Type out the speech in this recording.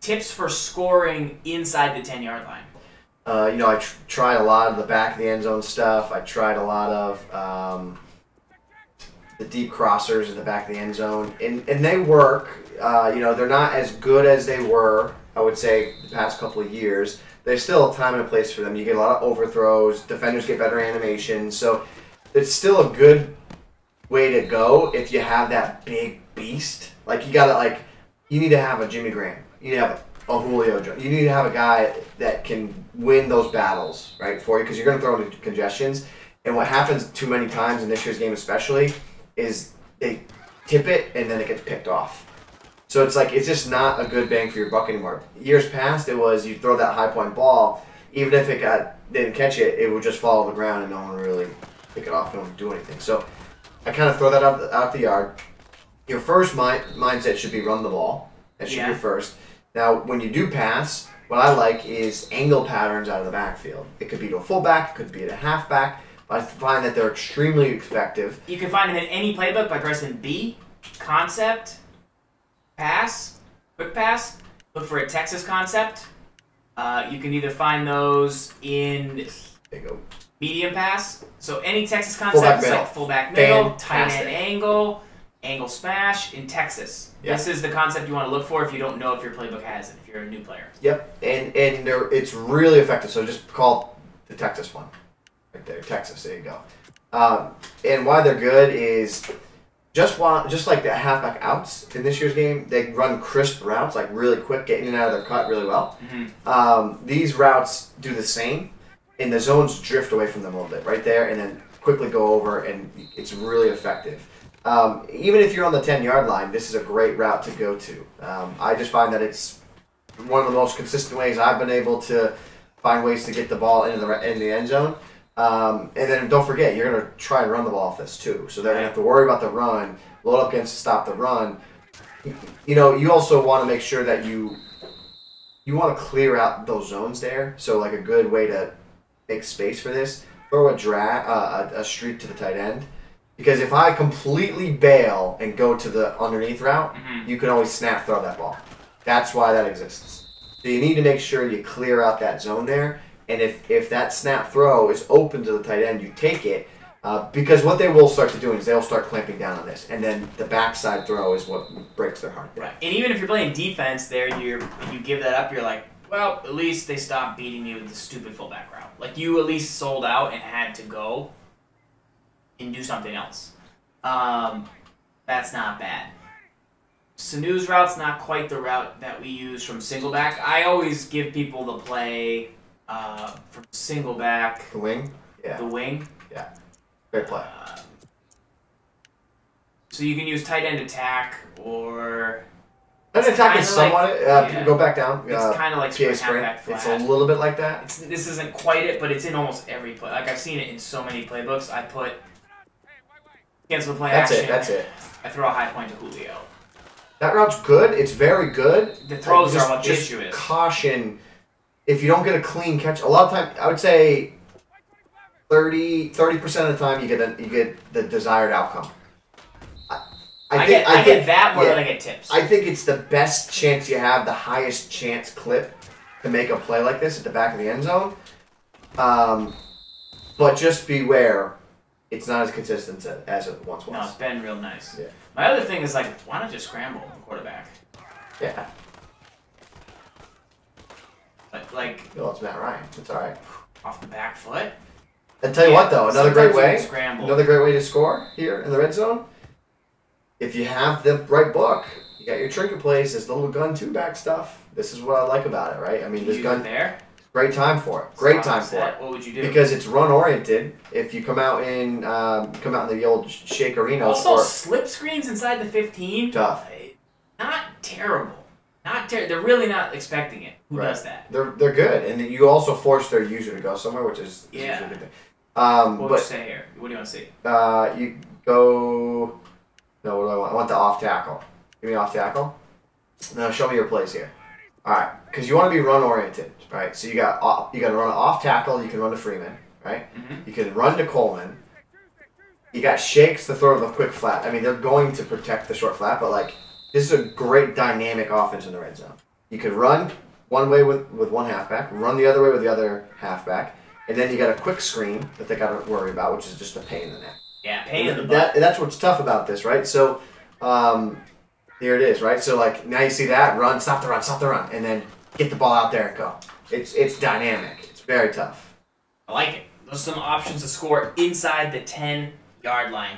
tips for scoring inside the 10-yard line. You know, I tried a lot of the back of the end zone stuff. I tried a lot of the deep crossers in the back of the end zone, and they work. You know, they're not as good as they were, I would say, the past couple of years. There's still a time and a place for them. You get a lot of overthrows. Defenders get better animation. So it's still a good way to go if you have that big beast. Like, you need to have a Jimmy Graham. You need to have a Julio Jones. You need to have a guy that can win those battles, right, for you, because you're going to throw into congestions. And what happens too many times in this year's game especially is they tip it and then it gets picked off. So it's like, it's just not a good bang for your buck anymore. Years past, it was you throw that high point ball, even if didn't catch it, it would just fall on the ground and no one would really pick it off, no one would do anything. So I kind of throw that out the yard. Your first mindset should be run the ball. That should be first. Now, when you do pass, what I like is angle patterns out of the backfield. It could be to a fullback, it could be to a halfback. But I find that they're extremely effective. You can find them in any playbook by pressing B, concept, pass, quick pass. Look for a Texas concept. You can either find those in medium pass. So any Texas concept is like fullback middle, tight end angle, angle smash in Texas. Yep. This is the concept you want to look for if you don't know if your playbook has it, if you're a new player. Yep, and it's really effective. So just call the Texas one. Right there, Texas, there you go. And why they're good is just like the halfback outs in this year's game, they run crisp routes, like really quick, getting in and out of their cut really well. Mm-hmm. These routes do the same, and the zones drift away from them a little bit right there, and then quickly go over, and it's really effective. Even if you're on the 10-yard line, this is a great route to go to. I just find that it's one of the most consistent ways I've been able to find ways to get the ball in the end zone. And then don't forget, you're going to try and run the ball off this too. So they're going to have to worry about the run, load up against to stop the run. You know, you also want to make sure that you want to clear out those zones there. So like a good way to make space for this, throw a streak to the tight end. Because if I completely bail and go to the underneath route, you can always snap throw that ball. That's why that exists. So you need to make sure you clear out that zone there. And if that snap throw is open to the tight end, you take it. Because what they will start to do is they'll start clamping down on this. And then the backside throw is what breaks their heart. Right. And even if you're playing defense there, you give that up, you're like, well, at least they stopped beating me with the stupid fullback route. Like, you at least sold out and had to go and do something else. That's not bad. Sanu's route's not quite the route that we use from single back. I always give people the play from single back. The wing? Yeah. The wing? Yeah. Great play. So you can use tight end attack or... Tight end attack is somewhat... Go back down. It's kind of like PA sprint. It's a little bit like that. This isn't quite it, but it's in almost every play. Like, I've seen it in so many playbooks. I put... Against the play action. That's it. I throw a high point to Julio. That route's good. It's very good. The throws are what the issue is. Caution, if you don't get a clean catch, a lot of time, I would say 30% of the time you get the desired outcome. I get that more than I get tips. I think it's the best chance you have, the highest chance clip to make a play like this at the back of the end zone. But just beware. It's not as consistent as it once was. No, it's been real nice. Yeah. My other thing is, like, why not just scramble the quarterback? Yeah. But, like... No, it's Matt Ryan. It's all right. Off the back foot? And tell you what, though, another great way to score here in the red zone, if you have the right book, you got your trinket plays, this little gun two-back stuff. This is what I like about it, right? I mean, this gun... there? Great time for it. Great time for it. What would you do? Because it's run oriented. If you come out in the old Shake Arena, also slip screens inside the 15. Tough. Not terrible. They're really not expecting it. Who does that? They're good, and you also force their user to go somewhere, which is usually a good thing. What would you say here? What do you want to see? You go. No, what do I want? I want the off tackle. Give me off tackle. Now show me your plays here. All right, because you want to be run oriented, right? So you got to run an off tackle. You can run to Freeman, right? You can run to Coleman. You got shakes to throw the quick flat. I mean, they're going to protect the short flat, but like this is a great dynamic offense in the red zone. you could run one way with one halfback, run the other way with the other halfback, and then you got a quick screen that they got to worry about, which is just a pain in the neck. Yeah, pain in the butt. That's what's tough about this, right? So, here it is, right? So, like, now you see that, run, stop the run, and then get the ball out there and go. It's dynamic. It's very tough. I like it. Those are some options to score inside the 10-yard line.